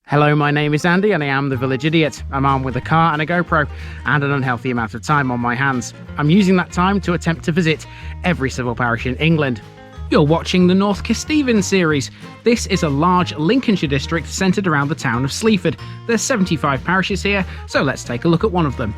Hello, my name is Andy and I am the Village Idiot. I'm armed with a car and a GoPro and an unhealthy amount of time on my hands. I'm using that time to attempt to visit every civil parish in England. You're watching the North Kesteven series. This is a large Lincolnshire district centred around the town of Sleaford. There's 75 parishes here, so let's take a look at one of them.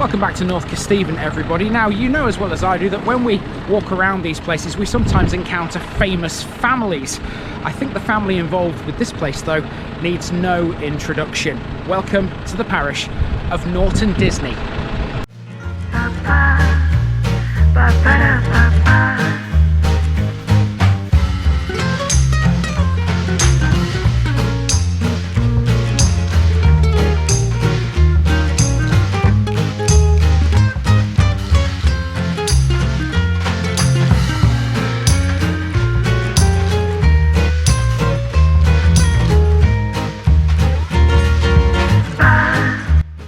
Welcome back to North Kesteven, everybody. Now, you know as well as I do that when we walk around these places, we sometimes encounter famous families. I think the family involved with this place, though, needs no introduction. Welcome to the parish of Norton Disney.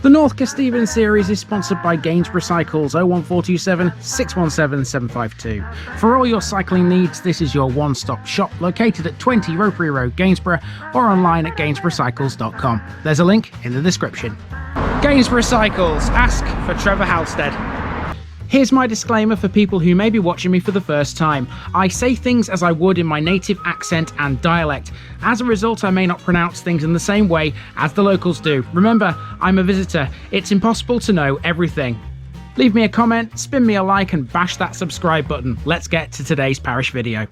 The North Kesteven series is sponsored by Gainsborough Cycles 01427 617 752. For all your cycling needs, this is your one-stop shop located at 20 Ropery Road, Gainsborough, or online at gainsboroughcycles.com. There's a link in the description. Gainsborough Cycles, ask for Trevor Halstead. Here's my disclaimer for people who may be watching me for the first time. I say things as I would in my native accent and dialect. As a result, I may not pronounce things in the same way as the locals do. Remember, I'm a visitor. It's impossible to know everything. Leave me a comment, spin me a like, and bash that subscribe button. Let's get to today's parish video.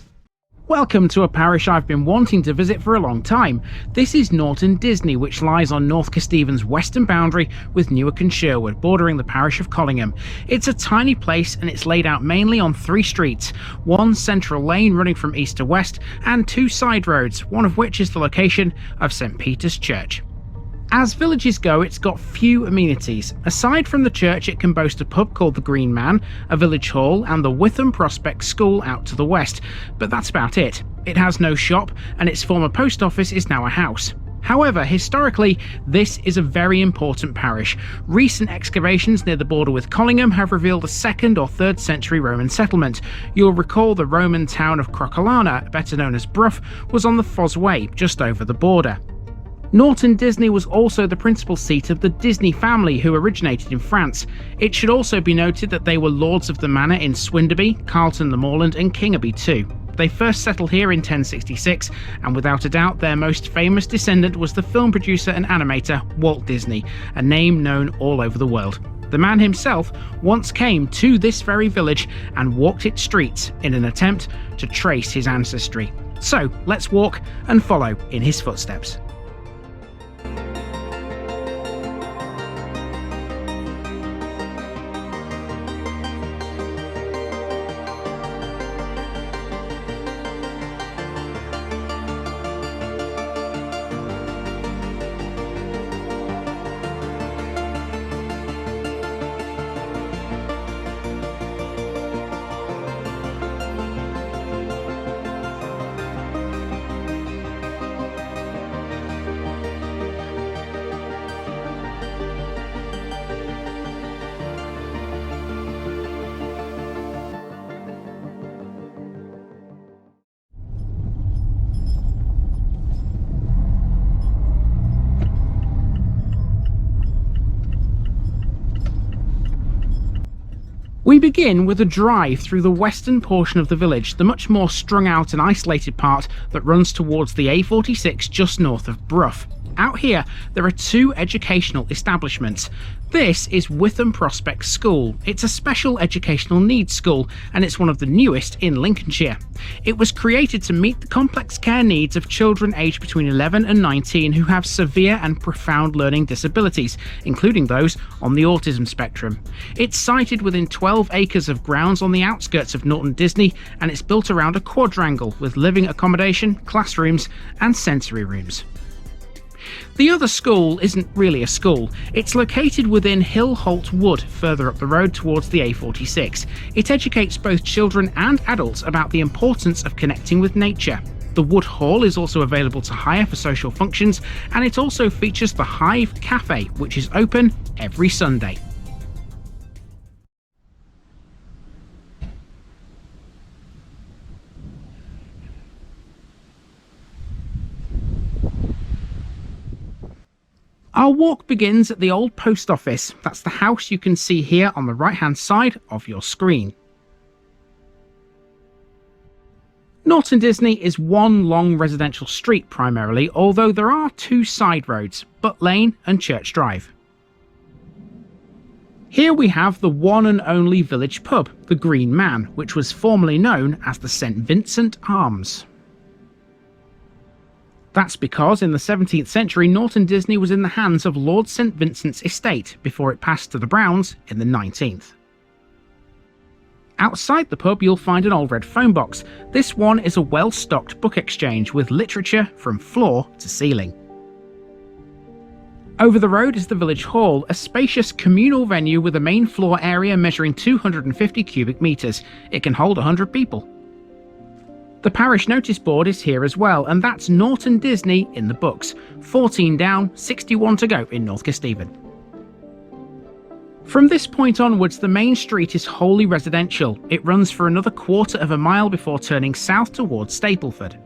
Welcome to a parish I've been wanting to visit for a long time. This is Norton Disney, which lies on North Kesteven's western boundary with Newark and Sherwood, bordering the parish of Collingham. It's a tiny place and it's laid out mainly on 3 streets, one central lane running from east to west, and 2 side roads, one of which is the location of St. Peter's Church. As villages go, it's got few amenities. Aside from the church, it can boast a pub called the Green Man, a village hall, and the Witham Prospect School out to the west, but that's about it. It has no shop, and its former post office is now a house. However, historically, this is a very important parish. Recent excavations near the border with Collingham have revealed a 2nd or 3rd century Roman settlement. You'll recall the Roman town of Crocoalana, better known as Brough, was on the Fosse Way, just over the border. Norton Disney was also the principal seat of the Disney family, who originated in France. It should also be noted that they were lords of the manor in Swinderby, Carlton the Moorland, and Kingerby too. They first settled here in 1066, and without a doubt their most famous descendant was the film producer and animator Walt Disney, a name known all over the world. The man himself once came to this very village and walked its streets in an attempt to trace his ancestry. So let's walk and follow in his footsteps. We begin with a drive through the western portion of the village, the much more strung out and isolated part that runs towards the A46 just north of Brough. Out here, there are 2 educational establishments. This is Witham Prospect School. It's a special educational needs school, and it's one of the newest in Lincolnshire. It was created to meet the complex care needs of children aged between 11 and 19 who have severe and profound learning disabilities, including those on the autism spectrum. It's sited within 12 acres of grounds on the outskirts of Norton Disney, and it's built around a quadrangle with living accommodation, classrooms, and sensory rooms. The other school isn't really a school. It's located within Hill Holt Wood, further up the road towards the A46. It educates both children and adults about the importance of connecting with nature. The Wood Hall is also available to hire for social functions, and it also features the Hive Cafe, which is open every Sunday. Our walk begins at the old post office. That's the house you can see here on the right hand side of your screen. Norton Disney is one long residential street primarily, although there are two side roads, Butt Lane and Church Drive. Here we have the one and only village pub, the Green Man, which was formerly known as the St Vincent Arms. That's because in the 17th century Norton Disney was in the hands of Lord St Vincent's estate before it passed to the Browns in the 19th. Outside the pub you'll find an old red phone box. This one is a well-stocked book exchange with literature from floor to ceiling. Over the road is the village hall, a spacious communal venue with a main floor area measuring 250 cubic metres. It can hold 100 people. The parish notice board is here as well, and that's Norton Disney in the books. 14 down, 61 to go in North Kesteven. From this point onwards, the main street is wholly residential. It runs for another quarter of a mile before turning south towards Stapleford.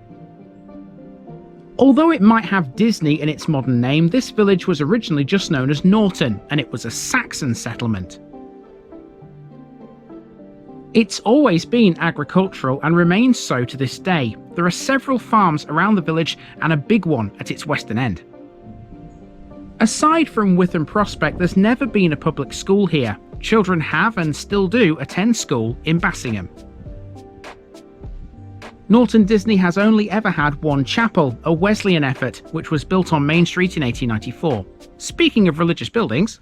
Although it might have Disney in its modern name, this village was originally just known as Norton, and it was a Saxon settlement. It's always been agricultural and remains so to this day. There are several farms around the village and a big one at its western end. Aside from Witham Prospect, there's never been a public school here. Children have and still do attend school in Bassingham. Norton Disney has only ever had one chapel, a Wesleyan effort, which was built on Main Street in 1894. Speaking of religious buildings,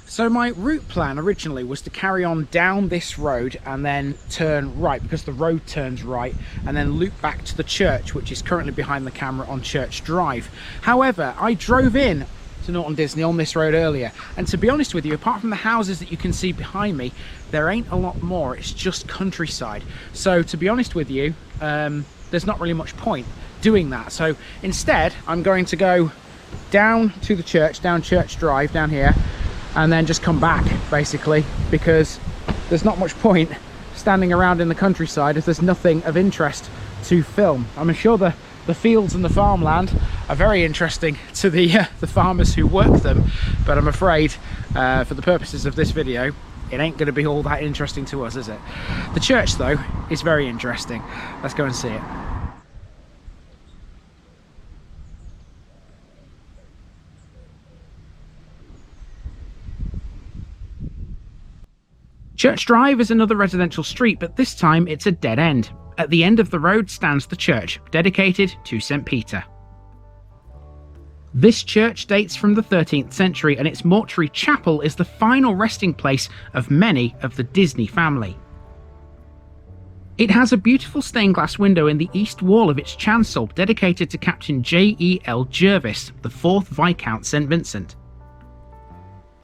so my route plan originally was to carry on down this road and then turn right, because the road turns right, and then loop back to the church, which is currently behind the camera on Church Drive. However, I drove in to Norton Disney on this road earlier, and to be honest with you, apart from the houses that you can see behind me, there ain't a lot more. It's just countryside. So to be honest with you, there's not really much point doing that. So instead I'm going to go down to the church, down Church Drive down here, and then just come back basically, because there's not much point standing around in the countryside if there's nothing of interest to film. I'm sure the fields and the farmland are very interesting to the farmers who work them, but I'm afraid for the purposes of this video it ain't going to be all that interesting to us, is it? The church though is very interesting. Let's go and see it. Church Drive is another residential street, but this time it's a dead end. At the end of the road stands the church, dedicated to St. Peter. This church dates from the 13th century, and its mortuary chapel is the final resting place of many of the Disney family. It has a beautiful stained glass window in the east wall of its chancel, dedicated to Captain J.E.L. Jervis, the 4th Viscount St. Vincent.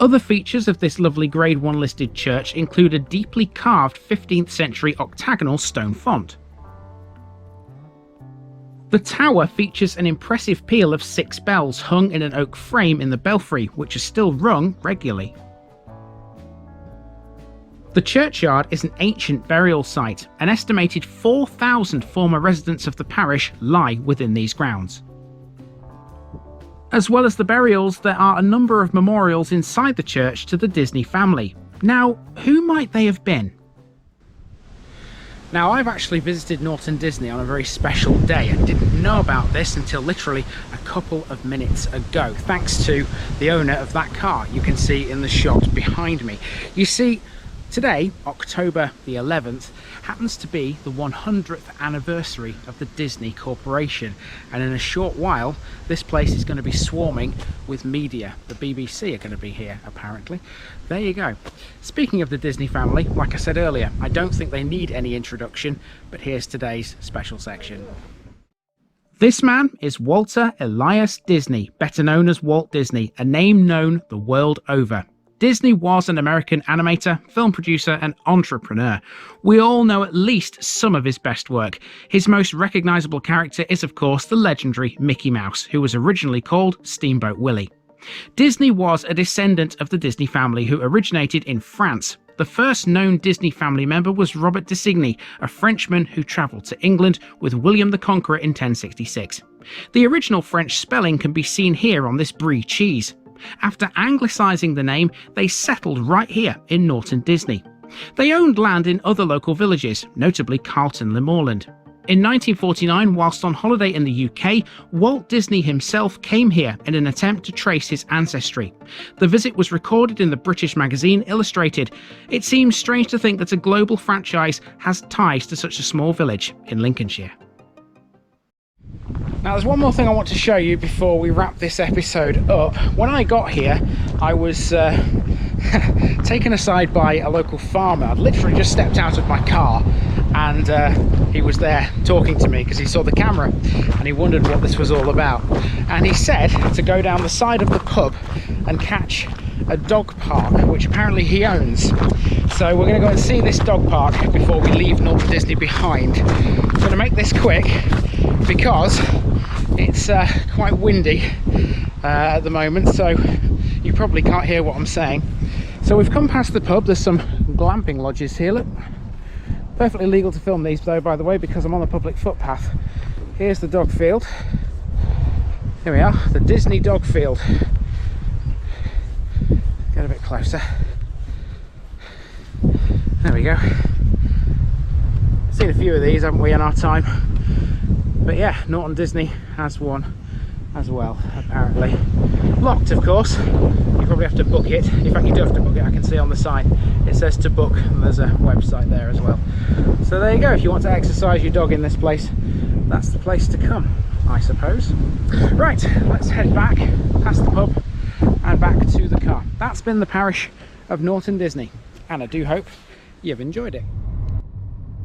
Other features of this lovely Grade 1 listed church include a deeply carved 15th century octagonal stone font. The tower features an impressive peal of 6 bells hung in an oak frame in the belfry, which is still rung regularly. The churchyard is an ancient burial site. An estimated 4,000 former residents of the parish lie within these grounds. As well as the burials, there are a number of memorials inside the church to the Disney family. Now, who might they have been? Now, I've actually visited Norton Disney on a very special day and didn't know about this until literally a couple of minutes ago, thanks to the owner of that car you can see in the shot behind me. You see, today, October the 11th, happens to be the 100th anniversary of the Disney Corporation, and in a short while this place is going to be swarming with media. The BBC are going to be here apparently. There you go. Speaking of the Disney family, like I said earlier, I don't think they need any introduction, but here's today's special section. This man is Walter Elias Disney, better known as Walt Disney, a name known the world over. Disney was an American animator, film producer, and entrepreneur. We all know at least some of his best work. His most recognizable character is, of course, the legendary Mickey Mouse, who was originally called Steamboat Willie. Disney was a descendant of the Disney family who originated in France. The first known Disney family member was Robert de Signy, a Frenchman who travelled to England with William the Conqueror in 1066. The original French spelling can be seen here on this brie cheese. After anglicising the name, they settled right here in Norton Disney. They owned land in other local villages, notably Carlton-le-Morland. In 1949, whilst on holiday in the UK, Walt Disney himself came here in an attempt to trace his ancestry. The visit was recorded in the British magazine Illustrated. It seems strange to think that a global franchise has ties to such a small village in Lincolnshire. Now there's one more thing I want to show you before we wrap this episode up. When I got here, I was taken aside by a local farmer. I'd literally just stepped out of my car and he was there talking to me because he saw the camera and he wondered what this was all about. And he said to go down the side of the pub and catch a dog park, which apparently he owns. So we're going to go and see this dog park before we leave North Disney behind. I'm going to make this quick because it's quite windy at the moment, so you probably can't hear what I'm saying. So we've come past the pub. There's some glamping lodges here. Look, perfectly legal to film these though, by the way, because I'm on the public footpath. Here's the dog field. Here we are, the Disney dog field. Get a bit closer. There we go. Seen a few of these, haven't we, in our time? But yeah, Norton Disney has one as well, apparently. Locked, of course. You probably have to book it. In fact, you do have to book it. I can see on the sign it says to book, and there's a website there as well. So there you go. If you want to exercise your dog in this place, that's the place to come, I suppose. Right, let's head back past the pub and back to the car. That's been the parish of Norton Disney, and I do hope you've enjoyed it.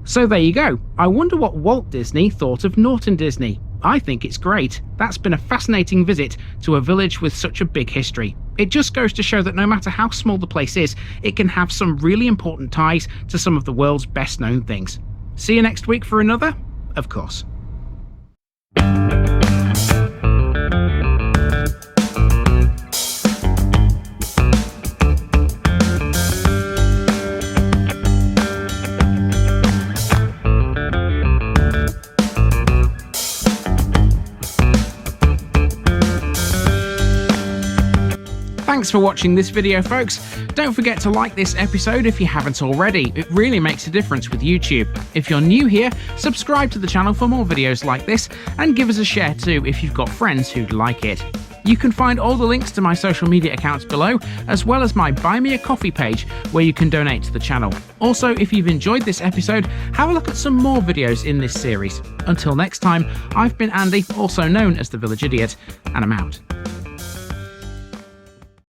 So there you go. I wonder what Walt Disney thought of Norton Disney. I think it's great. That's been a fascinating visit to a village with such a big history. It just goes to show that no matter how small the place is, it can have some really important ties to some of the world's best known things. See you next week for another, of course. Thanks for watching this video, folks. Don't forget to like this episode if you haven't already. It really makes a difference with YouTube. If you're new here, subscribe to the channel for more videos like this, and give us a share too if you've got friends who'd like it. You can find all the links to my social media accounts below, as well as my Buy Me a Coffee page where you can donate to the channel. Also, if you've enjoyed this episode, have a look at some more videos in this series. Until next time, I've been Andy, also known as the Village Idiot, and I'm out.